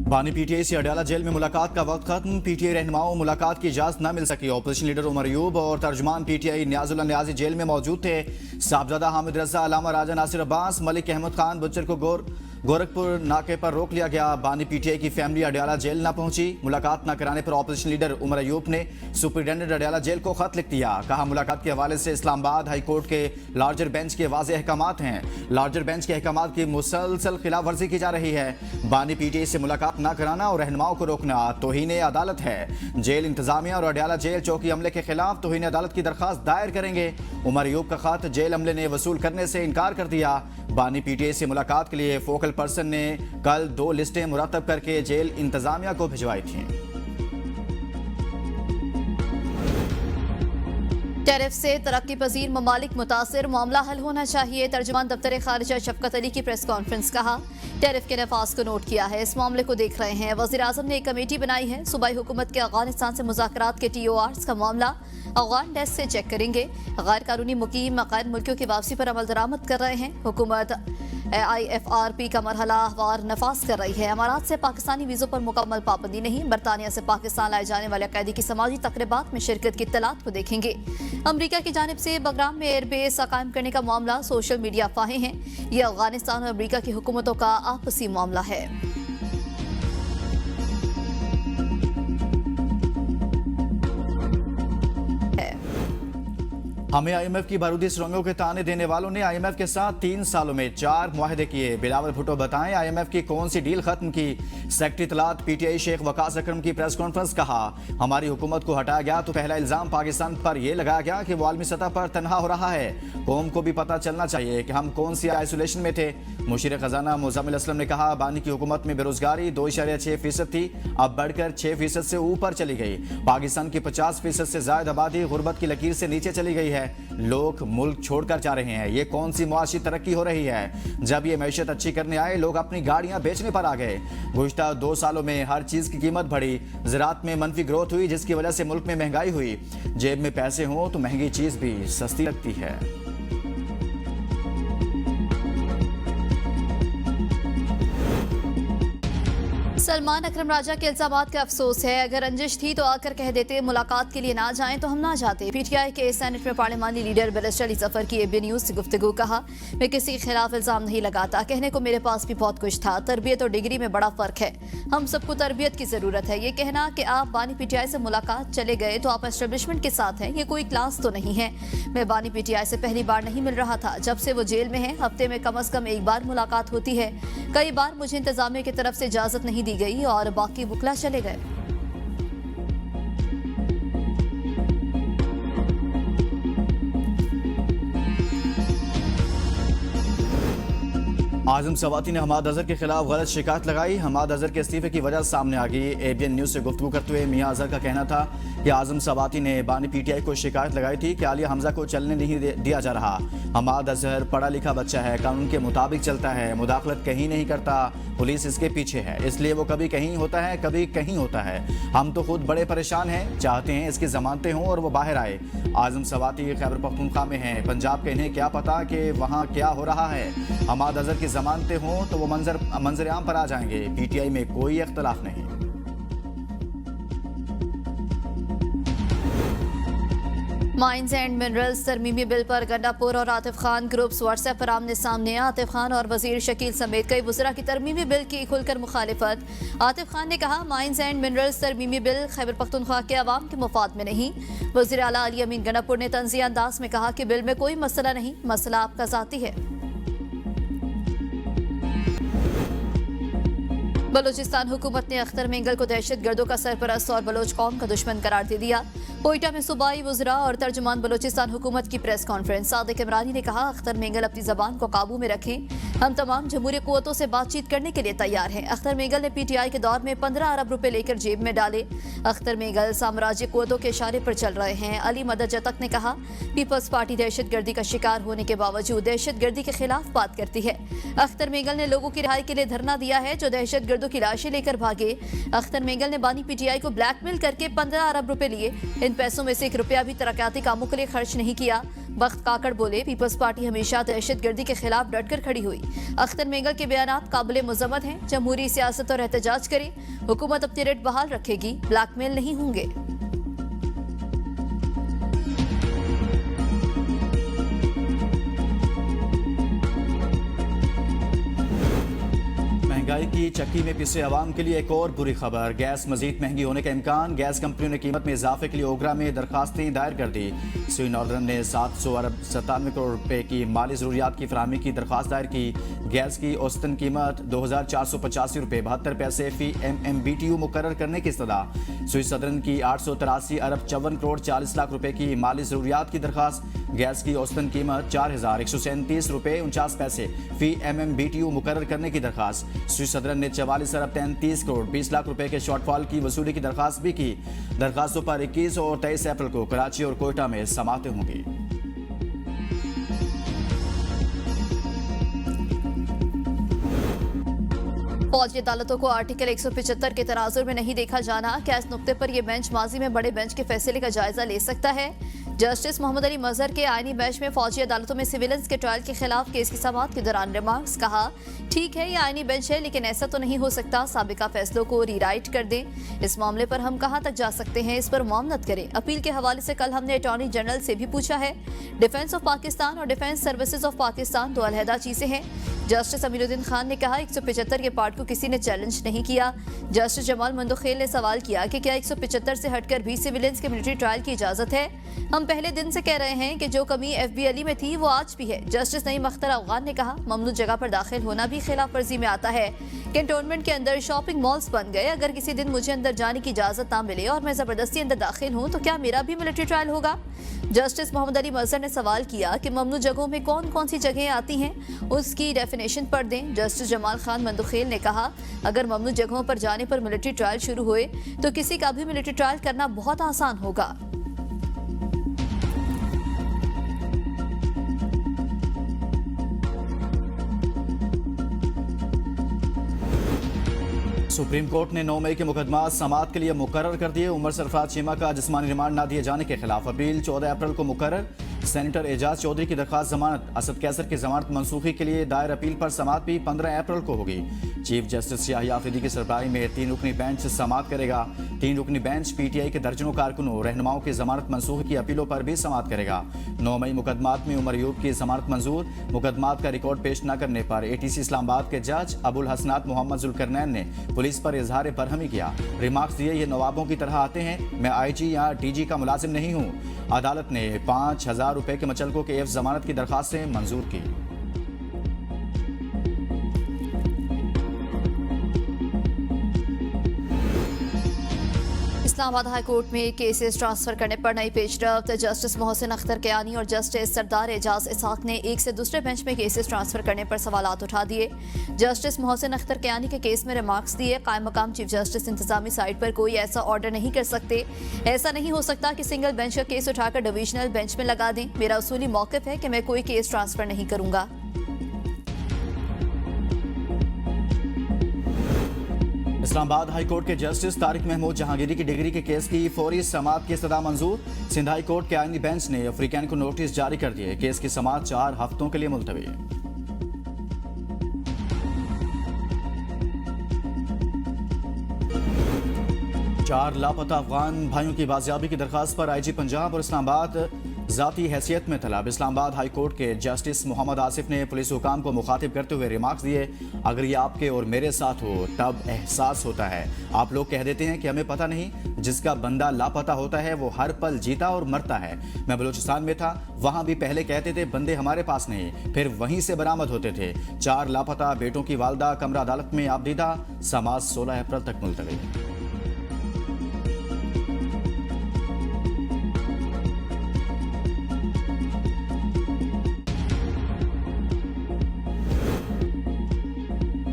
बानी पीटीआई से अडयाला जेल में मुलाकात का वक्त खत्म। पीटीआई रहनुमाओं मुलाकात की इजाजत न मिल सकी। ऑपोजिशन लीडर उमर अयूब और तर्जुमान पीटीआई नियाजुल्लाह नियाजी जेल में मौजूद थे। साहबजादा हामिद रजा, अलामा राजा नासिर अब्बास, मलिक अहमद खान बच्चर को गोरखपुर नाके पर रोक लिया गया। बानी पीटीआई की फैमिली अडयाला जेल न पहुंची। मुलाकात न कराने पर ऑपोजिशन लीडर उमर अयूब ने सुपरिटेंडेंट अडयाला जेल को खत लिख दिया। कहा, मुलाकात के हवाले से इस्लामाबाद हाई कोर्ट के लार्जर बेंच के वाज़ेह अहकामात हैं। लार्जर बेंच के अहकामात की मुसलसल खिलाफ वर्जी की जा रही है। बानी पीटीआई से मुलाकात न कराना और रहनुमाओं को रोकना तौहीन अदालत है। जेल इंतजामिया और अडयाला जेल चौकी अमले के खिलाफ तौहीन अदालत की दरखास्त दायर करेंगे। उमर अयूब का खत जेल अमले ने वसूल करने से इनकार कर दिया। बानी पीटीआई से मुलाकात के लिए फोकल पर्सन ने कल 2 लिस्टें मुरतब करके जेल इंतजामिया को भिजवाई थीं। टैरिफ से तरक्की पजीर ममालिक मुतासिर, मामला हल होना चाहिए। तर्जुमान दफ्तर खारिजा शफकत अली की प्रेस कॉन्फ्रेंस। कहा, टैरिफ के नफाज को नोट किया है, इस मामले को देख रहे हैं। वज़ीर आज़म ने एक कमेटी बनाई है। सूबाई हुकूमत के अफगानिस्तान से मुज़ाकरात के TORs का मामला अफगान डेस्क से चेक करेंगे। गैर कानूनी मुकीम गैर मुल्कियों की वापसी पर अमल दरामद कर रहे हैं। हुकूमत IFRP का मरहलावार नफाज कर रही है। अमारात से पाकिस्तानी वीज़ों पर मुकम्मल पाबंदी नहीं। बरतानिया से पाकिस्तान लाए जाने वाले कैदी की समाजी तकरीबात में शिरकत की इत्तलात को देखेंगे। अमरीका की जानिब से बगराम में एयरबेस कायम करने का मामला सोशल मीडिया अफवाहें हैं। ये अफगानिस्तान और अमरीका की हुकूमतों का आपसी मामला है। हमें IMF की बारूदी सुरंगों के ताने देने वालों ने IMF के साथ 3 सालों में 4 मुआहदे किए। बिलावल भुट्टो बताएं, IMF की कौन सी डील खत्म की। सेक्रेटरी इत्तलात PTI शेख वकास अकरम की प्रेस कॉन्फ्रेंस। कहा, हमारी हुकूमत को हटाया गया तो पहला इल्जाम पाकिस्तान पर यह लगाया गया कि वो आलमी सतह पर तनहा हो रहा है। कौम को भी पता चलना चाहिए कि हम कौन सी आइसोलेशन में थे। मुशीर खजाना मुज़म्मिल असलम ने कहा, बानी की हुकूमत में बेरोजगारी 2.6% थी, अब बढ़कर 6% से ऊपर चली गई। पाकिस्तान की 50% से ज्यादा आबादी गुर्बत की लकीर से नीचे चली गई है। लोग मुल्क छोड़कर जा रहे हैं। ये कौन सी मुआशी तरक्की हो रही है। जब ये मैशत अच्छी करने आए, लोग अपनी गाड़ियां बेचने पर आ गए। गुज़श्ता 2 सालों में हर चीज की कीमत बढ़ी। ज़राअत में मनफी ग्रोथ हुई, जिसकी वजह से मुल्क में महंगाई हुई। जेब में पैसे हों तो महंगी चीज भी सस्ती लगती है। सलमान अकरम राजा के इल्जामात का अफसोस है। अगर रंजिश थी तो आकर कह देते मुलाकात के लिए ना जाएं तो हम ना जाते। PTI के सेनेट में पार्लिमानी लीडर बैरिस्टर अली जफर की AB न्यूज से गुफ्तगू। कहा, मैं किसी के खिलाफ इल्जाम नहीं लगाता, कहने को मेरे पास भी बहुत कुछ था। तरबियत और डिग्री में बड़ा फर्क है। हम सबको तरबियत की जरूरत है। ये कहना कि आप बानी PTI से मुलाकात चले गए तो आप एस्टेब्लिशमेंट के साथ हैं, ये कोई क्लास तो नहीं है। मैं बानी PTI से पहली बार नहीं मिल रहा था। जब से वो जेल में है, हफ्ते में कम अज कम 1 बार मुलाकात होती है। कई बार मुझे इंतजामिया की तरफ से इजाजत नहीं दी गई और बाकी बुकला चले गए। आजम सवाती ने हमाद अजहर के खिलाफ गलत शिकायत लगाई। हमाद अजहर के इस्तीफे की वजह सामने आ गई। ABN न्यूज से गुफ्तगू करते हुए मियां अजहर का कहना था कि आजम सवाती ने बानी PTI को शिकायत लगाई थी कि आलिया हमजा को चलने नहीं दिया जा रहा। हमाद अजहर पढ़ा लिखा बच्चा है, कानून के मुताबिक चलता है, मुदाखलत कहीं नहीं करता, पुलिस इसके पीछे है, इसलिए वो कभी कहीं होता है कभी कहीं होता है। हम तो खुद बड़े परेशान हैं, चाहते हैं इसकी जमानतें हों और वो बाहर आए। आजम सवाती खैबर पख्तूनख्वा में हैं, पंजाब के, इन्हें क्या पता कि वहाँ क्या हो रहा है। हमाद अजहर की जमानतें हों तो वो मंजर आम पर आ जाएंगे। PTI में कोई इख्तलाफ नहीं। माइंस एंड मिनरल्स तरमीमी बिल पर गंडापुर और आतिफ खान ग्रुप्स व्हाट्सएप पर आमने सामने। आतिफ खान और वजीर शकील समेत कई वज़रा की तरमीमी बिल की खुलकर मुखालिफत। आतिफ खान ने कहा, माइंस एंड मिनरल्स तरमीमी बिल खैबर पख्तूनख्वा के अवाम के मुफाद में नहीं। वज़ीर आला अली अमीन गंडापुर ने तंज़िया अंदाज में कहा कि बिल में कोई मसला नहीं, मसला आपका ज़ाती है। बलूचिस्तान हुकूमत ने अख्तर मेंगल को दहशत गर्दों का सरपरस्त और बलोच कौम का दुश्मन करार दे दिया। कोयटा में सूबाई वज़रा और तर्जुमान बलूचिस्तान हुकूमत की प्रेस कॉन्फ्रेंस। सादिक इमरानी ने कहा, अख्तर मेंगल अपनी जबान को काबू में रखें, हम तमाम जमहूरी कुव्वतों से बातचीत करने के लिए तैयार हैं। अख्तर मेंगल ने PTI के दौर में 15 अरब रुपए लेकर जेब में डाले। अख्तर मेंगल साम्राज्य कुव्वतों के इशारे पर चल रहे हैं। अली मदद जतक ने कहा, पीपल्स पार्टी दहशत गर्दी का शिकार होने के बावजूद दहशत गर्दी के खिलाफ बात करती है। अख्तर मेंगल ने लोगों की रिहाई के लिए धरना दिया है जो दहशत गर्दों की लाशें लेकर भागे। अख्तर मेंगल ने बानी PTI को ब्लैकमेल करके 15 अरब रुपए लिए। इन पैसों में से 1 रुपया भी तरक्याती कामों के लिए खर्च नहीं किया। बख्त काकड़ बोले, पीपल्स पार्टी हमेशा दहशतगर्दी के खिलाफ डटकर खड़ी हुई। अख्तर मेंगल के बयानात काबिले मुज़म्मत हैं। जमहूरी सियासत और एहतजाज करे, हुकूमत अपनी रेट बहाल रखेगी, ब्लैकमेल नहीं होंगे। महंगाई की चक्की में पिसे अवाम के लिए एक और बुरी खबर। गैस मजीद महंगी होने का इम्कान। गैस कंपनियों ने कीमत में इजाफे के लिए ओगरा में दरखास्तें दायर कर दी। स्वी नॉर्दर्न ने 700 अरब 97 करोड़ रुपए की माली जरूरियात की फराहमी की दरखास्त दायर की। गैस की औसतन कीमत 2485 रुपए 72 पैसे फी MMBTU मुकर्रर करने की इस्तदा। स्वी सदरन की 883 अरब 54 करोड़ 40 लाख रुपए की माली जरूरियात की दरखास्त। गैस की औसतन कीमत 4137 रुपए 49 पैसे फी MMBTU मुकर्रर करने की दरखास्त। स्वी सदरन ने 44 अरब 33 करोड़ 20 लाख रुपए के शॉर्टफॉल की वसूली की दरखास्त भी की। दरखास्तों पर 21 और 23 अप्रैल को कराची और कोयटा में समातें होंगी। फौजी अदालतों को आर्टिकल 175 के तनाजुर में नहीं देखा जाना। क्या इस नुक्ते पर यह बेंच माजी में बड़े बेंच के फैसले का जायजा ले सकता है? जस्टिस मोहम्मद अली मजहर के आईनी बेंच में फौजी अदालतों में सिविलियंस के ट्रायल के खिलाफ केस की समाअत के दौरान रिमार्क्स। कहा, ठीक है, ये आईनी बेंच है, लेकिन ऐसा तो नहीं हो सकता साबिका फैसलों को रीराइट कर दें। इस मामले पर हम कहां तक जा सकते हैं, इस पर मुआमनत करें। अपील के हवाले से कल हमने अटॉर्नी जनरल से भी पूछा है। डिफेंस ऑफ पाकिस्तान और डिफेंस सर्विसेज ऑफ पाकिस्तान दो अलहदा चीजें हैं। जस्टिस अमीरुद्दीन खान ने कहा, 175 के पार्ट को किसी ने चैलेंज नहीं किया। जस्टिस जमाल मंदोखेल ने सवाल किया कि क्या 175 से हटकर भी सिविलियंस के मिलिट्री ट्रायल की इजाजत है? हम पहले दिन से कह रहे हैं कि जो कमी FB अली में थी वो आज भी है। जस्टिस नईम अख्तर अफगान ने कहा, ममनू जगह पर दाखिल होना भी खिलाफ वर्जी में आता है। कैंटोनमेंट के अंदर शॉपिंग मॉल्स बन गए। अगर किसी दिन मुझे अंदर जाने की इजाजत ना मिले और मैं जबरदस्ती अंदर दाखिल हूँ तो क्या मेरा भी मिलिट्री ट्रायल होगा? जस्टिस मोहम्मद अली मजहर ने सवाल किया कि ममनू जगहों में कौन कौन सी जगहें आती हैं, उसकी डेफिनेशन पढ़ दें। जस्टिस जमाल खान मंदोखेल ने कहा, अगर ममनू जगहों पर जाने पर मिलिट्री ट्रायल शुरू हुए तो किसी का भी मिलिट्री ट्रायल करना बहुत आसान होगा। सुप्रीम कोर्ट ने 9 मई के मुकदमा समाअत के लिए मुकर्रर कर दिए। उमर सरफराज चीमा का जिस्मानी रिमांड न दिए जाने के खिलाफ अपील 14 अप्रैल को मुकर्रर। सेनेटर एजाज चौधरी की दरखास्त जमानत, असद कैसर की जमानत मनसूखी के लिए दायर अपील पर समाअत भी 15 अप्रैल को होगी। चीफ जस्टिस याहिया आफरीदी की सरबराही में 3 रुकनी बेंच समाअत करेगा। 3 रुकनी बेंच PTI के दर्जनों कारकुनों रहनुमाओं की जमानत मनसूखी की अपीलों पर भी समाअत करेगा। 9 मई मुकदमात में उमर अयूब की जमानत मंजूर। मुकदमात का रिकॉर्ड पेश न करने पर ATC इस्लामाबाद के जज अबुल हसनात मोहम्मद जुल्करनैन ने पुलिस पर इजहार बरहमी किया। रिमार्क्स दिए, ये नवाबों की तरह आते हैं, मैं IG या DG का मुलाजिम नहीं हूँ। अदालत ने 5000 रुपए के मचलकों के एवज जमानत की दरखास्तें मंजूर की। इस्लामाबाद हाई कोर्ट में केसेस ट्रांसफर करने पर नई पेशरफ्त। जस्टिस मोहसिन अख्तर कियानी और जस्टिस सरदार एजाज इसाक ने एक से दूसरे बेंच में केसेस ट्रांसफर करने पर सवालात उठा दिए। जस्टिस मोहसिन अख्तर कियानी के केस में रिमार्क्स दिए, कायम मकाम चीफ जस्टिस इंतजामी साइड पर कोई ऐसा ऑर्डर नहीं कर सकते। ऐसा नहीं हो सकता कि सिंगल बेंच का केस उठाकर डिविजनल बेंच में लगा दें। मेरा उसूली मौक़िफ़ है कि मैं कोई केस ट्रांसफर नहीं करूंगा। इस्लामाबाद हाई कोर्ट के जस्टिस तारिक महमूद जहांगीरी की डिग्री के केस की फौरी समाअत की इस्तदा मंजूर। सिंध हाई कोर्ट के आईनी बेंच ने अफ्रीकन को नोटिस जारी कर दिए। केस की समाअत 4 हफ्तों के लिए मुलतवी। 4 लापता अफगान भाइयों की बाजियाबी की दरखास्त पर IG पंजाब और इस्लामाबाद ज़ाती हैसियत में तलब। इस्लामाबाद हाई कोर्ट के जस्टिस मोहम्मद आसिफ ने पुलिस हुकाम को मुखातिब करते हुए रिमार्क्स दिए, अगर ये आपके और मेरे साथ हो तब एहसास होता है। आप लोग कह देते हैं कि हमें पता नहीं, जिसका बंदा लापता होता है वो हर पल जीता और मरता है। मैं बलूचिस्तान में था, वहाँ भी पहले कहते थे बंदे हमारे पास नहीं, फिर वहीं से बरामद होते थे। 4 लापता बेटों की वालदा कमरा अदालत में आबदीदा। समाअत 16 अप्रैल तक मुलतवी।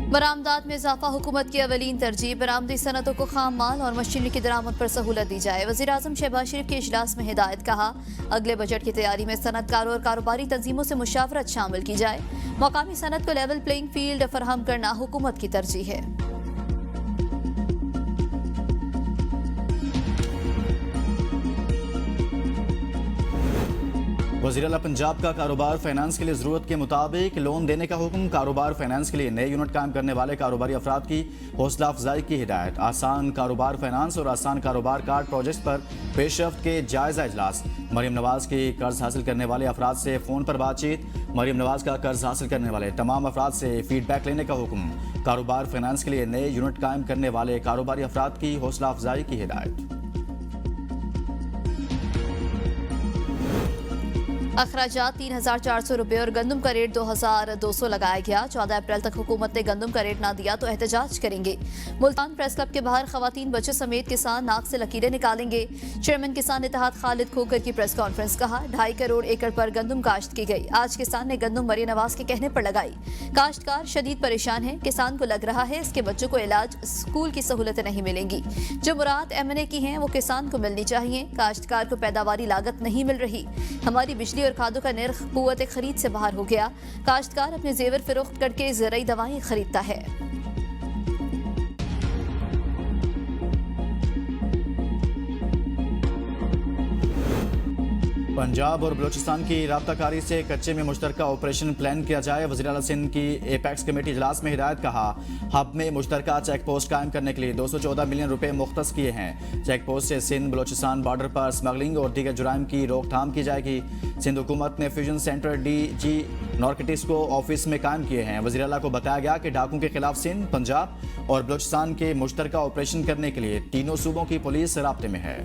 बरामदात में इजाफा हुकूमत की अवलीन तरजीह। बरामदी सनतों को खाम माल और मशीनरी की दरामद पर सहूलत दी जाए। वज़ीर आज़म शहबाज शरीफ के इजलास में हिदायत। कहा, अगले बजट की तैयारी में सनतकारों और कारोबारी तंजीमों से मुशावरत शामिल की जाए। मकामी सनत को लेवल प्लेइंग फील्ड फराहम करना हुकूमत की तरजीह है। वज़ीर आला पंजाब का कारोबार फाइनेंस के लिए ज़रूरत के मुताबिक लोन देने का हुक्म। कारोबार फाइनेंस के लिए नए यूनिट कायम करने वाले कारोबारी अफराद की हौसला अफजाई की हिदायत। आसान कारोबार फाइनेंस और आसान कारोबार कार्ड प्रोजेक्ट पर पेशरफ्त के जायजा इजलास। मरीम नवाज की कर्ज हासिल करने वाले अफराद से फ़ोन पर बातचीत। मरीम नवाज का कर्ज हासिल करने वाले तमाम अफराद से फीडबैक लेने का हुक्म। कारोबार फाइनेंस के लिए नए यूनिट कायम करने वाले कारोबारी अफराद की हौसला अफजाई की हिदायत। अखराजात 3,400 रुपये और गंदम का रेट 2,200 लगाया गया। 14 अप्रैल तक हुकूमत ने गंदम का रेट ना दिया तो एहतजाज करेंगे। मुल्तान प्रेस क्लब के बाहर खवातीन बच्चे समेत किसान नाक से लकीरें निकालेंगे। चेयरमैन किसान इत्तेहाद खालिद खोकर की प्रेस कॉन्फ्रेंस। कहा 2.5 करोड़ एकड़ पर गंदम काश्त की गई। आज किसान ने गंदम मरियम नवाज के कहने पर लगाई। काश्तकार शदीद परेशान है। किसान को लग रहा है इसके बच्चों को इलाज स्कूल की सहूलतें नहीं मिलेंगी। जो मुराद MNA की हैं वो किसान को मिलनी चाहिए। काश्तकार को पैदावारी लागत नहीं मिल रही। हमारी बिजली और खादों का निर्ख कुव्वत खरीद से बाहर हो गया। काश्तकार अपने जेवर फरोख्त करके ज़रूरी दवाएं खरीदता है। पंजाब और बलूचिस्तान की राब्ताकारी से कच्चे में मुश्तरका ऑपरेशन प्लान किया जाए। वज़ीर आला सिंध की एपेक्स कमेटी इजलास में हिदायत। कहा हब में मुश्तरका चेक पोस्ट कायम करने के लिए 214 मिलियन रुपए मुख्तस किए हैं। चेक पोस्ट से सिंध बलूचिस्तान बॉर्डर पर स्मगलिंग और दीगर जुराइम की रोकथाम की जाएगी। सिंध हुकूमत ने फ्यूजन सेंटर DG नारकोटिक्स को ऑफिस में कायम किए हैं। वज़ीर आला को बताया गया कि डाकुओं के खिलाफ सिंध, पंजाब और बलूचिस्तान के मुश्तरका ऑपरेशन करने के लिए तीनों सूबों की पुलिस राब्ते में है।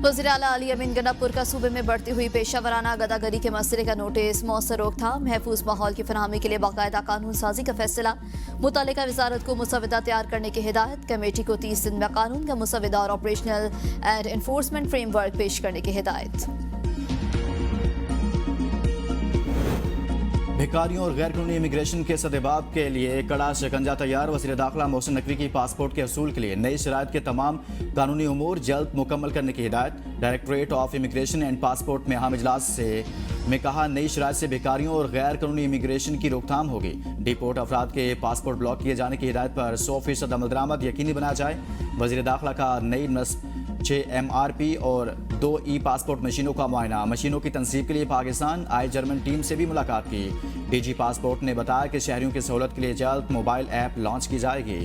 वज़ीर आला अली अमीन गंडापुर का सूबे में बढ़ती हुई पेशा वराना गदागरी के मसले का नोटिस। मौसर रोकथाम महफूज माहौल की फराहमी के लिए बाकायदा कानून साजी का फैसला। मुतालिका वजारत को मुसविदा तैयार करने की हिदायत। कमेटी को 30 दिन में कानून का मुसविदा और ऑपरेशनल एंड इन्फोर्समेंट फ्रेमवर्क पेश करने की हिदायत। भिखारियों और गैर कानूनी इमिग्रेशन के सदेबाब के लिए कड़ा शिकंजा तैयार। वज़ीर दाखिला मोहसिन नकवी की पासपोर्ट के असूल के लिए नई शराइत के तमाम कानूनी उमूर जल्द मुकम्मल करने की हिदायत। Directorate of immigration and passport में अहम इजलास में कहा नई शराइत से भिखारियों और गैर कानूनी इमिग्रेशन की रोकथाम होगी। डिपोर्ट अफराद के पासपोर्ट ब्लॉक किए जाने की हिदायत पर 100% अमल दरामद यकीनी बनाया जाए। वज़ीर दाखिला का नई नस्ब 6 MRP और 2 ई-पासपोर्ट मशीनों का मुआयना। मशीनों की तनसीब के लिए पाकिस्तान आई जर्मन टीम से भी मुलाकात की। DG पासपोर्ट ने बताया कि शहरियों की सहूलत के लिए जल्द मोबाइल ऐप लॉन्च की जाएगी।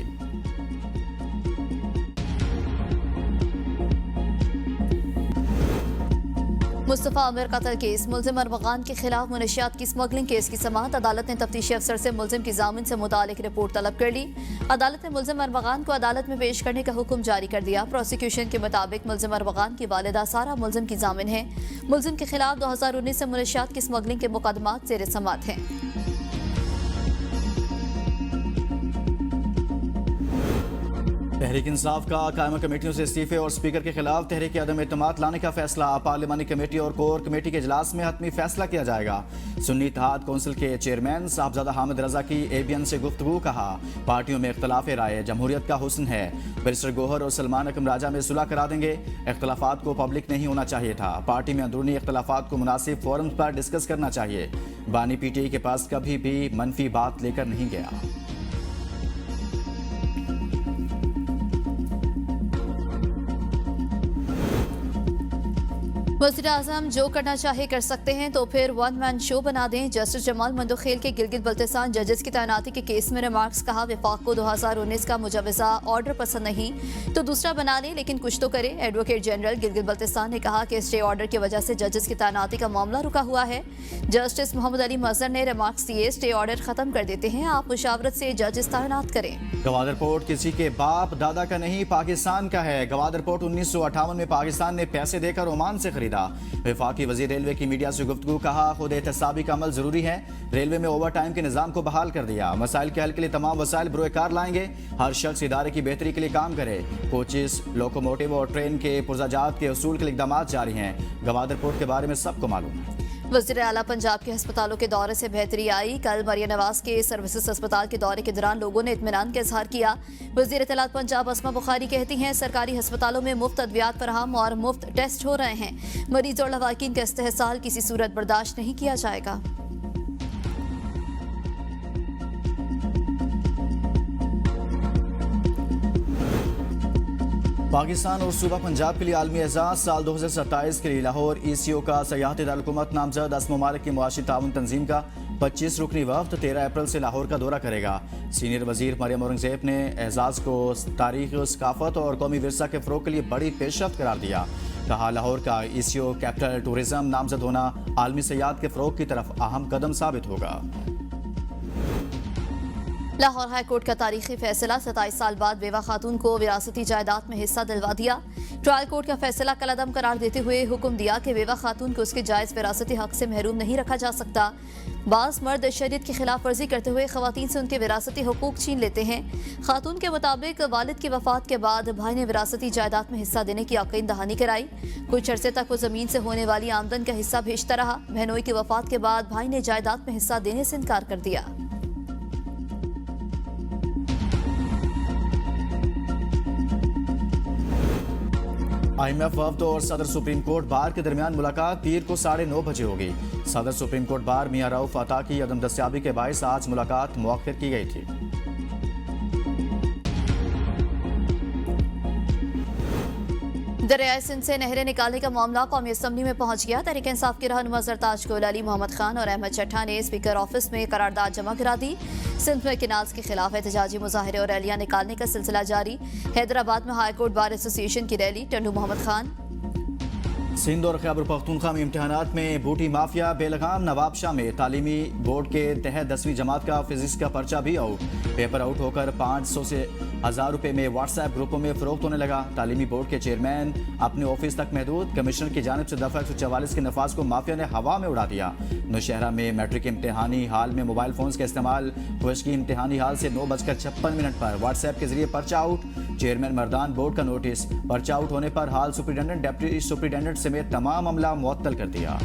मुस्तफ़ा आमिर कत्ल केस। मुलजिम अरमगान के खिलाफ मुनशियात की स्मगलिंग केस की समाअत। अदालत ने तफ्तीशी अफसर से मुलजिम की जामिन से मुतालिक रिपोर्ट तलब कर ली। अदालत ने मुलजिम अरमगान को अदालत में पेश करने का हुक्म जारी कर दिया। प्रोसिक्यूशन के मुताबिक मुलजिम अरमगान की वालिदा सारा मुलजिम की जामिन है। मुलजिम के खिलाफ 2019 से मुनशियात की स्मगलिंग के मुकदमात ज़ेर समाअत हैं। तहरीक इंसाफ का कायमा कमेटियों से इस्तीफे और स्पीकर के खिलाफ तहरीक अदम एतमाद लाने का फैसला। पार्लिमानी कमेटी और कोर कमेटी के इजलास में हतमी फैसला किया जाएगा। सुन्नी इत्तेहाद कौंसिल के चेयरमैन साहबजादा हामिद रजा की ABN से गुफ्तगू। कहा पार्टियों में इख्तलाफ राय जमहूरियत का हुस्न है। बैरिस्टर गोहर और सलमान अकम राजा में सुलह करा देंगे। इख्तलाफात को पब्लिक नहीं होना चाहिए था। पार्टी में अंदरूनी इख्तलाफात को मुनासिब फोरम पर डिस्कस करना चाहिए। बानी PTI के पास कभी भी मनफी बात लेकर नहीं गया। वज़ीर आज़म जो करना चाहे कर सकते हैं तो फिर वन मैन शो बना दें। जस्टिस जमाल मंदोखेल के गिलगित बल्तिस्तान जजेस की तैनाती के केस में रिमार्क्स। कहा विफाक को 2019 का मुजवजा ऑर्डर पसंद नहीं तो दूसरा बना ले लेकिन कुछ तो करे। एडवोकेट जनरल गिलगित बल्तिस्तान ने कहा कि स्टे ऑर्डर की वजह से जजेस की तैनाती का मामला रुका हुआ है। जस्टिस मोहम्मद अली मजहर ने रिमार्क्स दिए स्टे ऑर्डर खत्म कर देते हैं, आप मुशावरत से जजेस तैनात करें। गवादर पोर्ट किसी के बाप दादा का नहीं पाकिस्तान का है। गवादर पोर्ट 1958 में पाकिस्तान ने पैसे देकर ओमान से खरीदा। वफाकी वजीर रेलवे की मीडिया से गुफ्तगू। कहा खुद एहतसाबी का अमल जरूरी है। रेलवे में ओवर टाइम के निजाम को बहाल कर दिया। मसाइल के हल के लिए तमाम वसाइल बरोए कार लाएंगे। हर शख्स इदारे की बेहतरी के लिए काम करे। कोचेस, लोकोमोटिव और ट्रेन के पुर्जाजात के असूल के लिए इकदाम जारी हैं। गवादर पोर्ट के बारे में सबको मालूम है। वज़ीर आला पंजाब के अस्पतालों के दौरे से बेहतरी आई। कल मरियम नवाज के सर्विसेज अस्पताल के दौरे के दौरान लोगों ने इत्मीनान का इजहार किया। वज़ीर इत्तलात पंजाब अस्मा बुखारी कहती हैं सरकारी अस्पतालों में मुफ्त अद्वियात फराहम और मुफ्त टेस्ट हो रहे हैं। मरीज और लवाकिन का इस्तेहसाल किसी सूरत बर्दाश्त नहीं किया जाएगा। पाकिस्तान और सूबा पंजाब के लिए आलमी एजाज साल 2027 के लिए लाहौर ECO का सयाहती दारुलकुमत नामजद 10 ममालिक की मुआशी ताउन तंजीम का 25 रुकनी वफ्द 13 अप्रैल से लाहौर का दौरा करेगा। सीनियर वजीर मरियम औरंगजेब ने एजाज को तारीख, सकाफत और कौमी विरसा के फ़रोग के लिए बड़ी पेशरफ्त करार दिया। कहा, लाहौर का ECO कैपिटल टूरिज्म नामजद होना आलमी सयाहत के फ़रोग की तरफ अहम कदम साबित होगा। लाहौर हाई कोर्ट का तारीखी फैसला 27 साल बाद बेवा खातून को विरासती जायदाद में हिस्सा दिलवा दिया। ट्रायल कोर्ट का फैसला कलअदम करार देते हुए हुक्म दिया कि बेवा खातून को उसके जायज विरासती हक से महरूम नहीं रखा जा सकता। बास मर्द शरीयत की खिलाफ वर्जी करते हुए खवातीन से उनके विरासती हुकूक छीन लेते हैं। खातून के मुताबिक वालिद की वफात के बाद भाई ने विरासती जायदाद में हिस्सा देने की यकीन दहानी कराई। कुछ अरसे तक वो जमीन से होने वाली आमदन का हिस्सा भेजता रहा। बहनोई की वफात के बाद भाई ने जायदाद में हिस्सा देने से इनकार कर दिया। IMF वफ्द और सदर सुप्रीम कोर्ट बार के दरमियान मुलाकात पीर को 9:30 बजे होगी। सदर सुप्रीम कोर्ट बार मियां रऊफ अता की अदम दस्तियाबी के बायस आज मुलाकात मुअख्खर की गई थी। दरियाए सिंध से नहरें निकालने का मामला कौमी असम्बली में पहुंच गया। तहरीक इंसाफ के रहनुमा सरताज गोल अली, मोहम्मद खान और अहमद चट्टा ने स्पीकर ऑफिस में करारदाद जमा करा दी। सिंध में किनाल्स के खिलाफ एहतजाजी मुजाहरे और रैलियां निकालने का सिलसिला जारी। हैदराबाद में हाई कोर्ट बार एसोसिएशन की रैली। टंडू मोहम्मद खान। सिंध और खैबर पख्तूनख्वा में इम्तहानात में बूटी माफिया बेलगाम। नवाबशाह में तालीमी बोर्ड के तहत 10वीं जमात का फिजिक्स का पर्चा भी आउट। पेपर आउट होकर 500 से 1000 रुपए में व्हाट्सएप ग्रुपों में फरोख्त होने लगा। तालीमी बोर्ड के चेयरमैन अपने ऑफिस तक महदूद। कमिश्नर की जानिब से दफा 144 के नफाज को माफिया ने हवा में उड़ा दिया। नौशहरा में मैट्रिक इम्तहानी हाल में मोबाइल फोन्स का इस्तेमाल। खुशकी इम्तहानी हाल से 9:56 पर व्हाट्सएप के जरिए पर्चा आउट। चेयरमैन मर्दान बोर्ड का नोटिस। पर्चा आउट होने पर हाल सुप्रिटेंडेंट, डिप्टी सुप्रिटेंडेंट समेत तमाम अमला मुअत्तल कर दिया।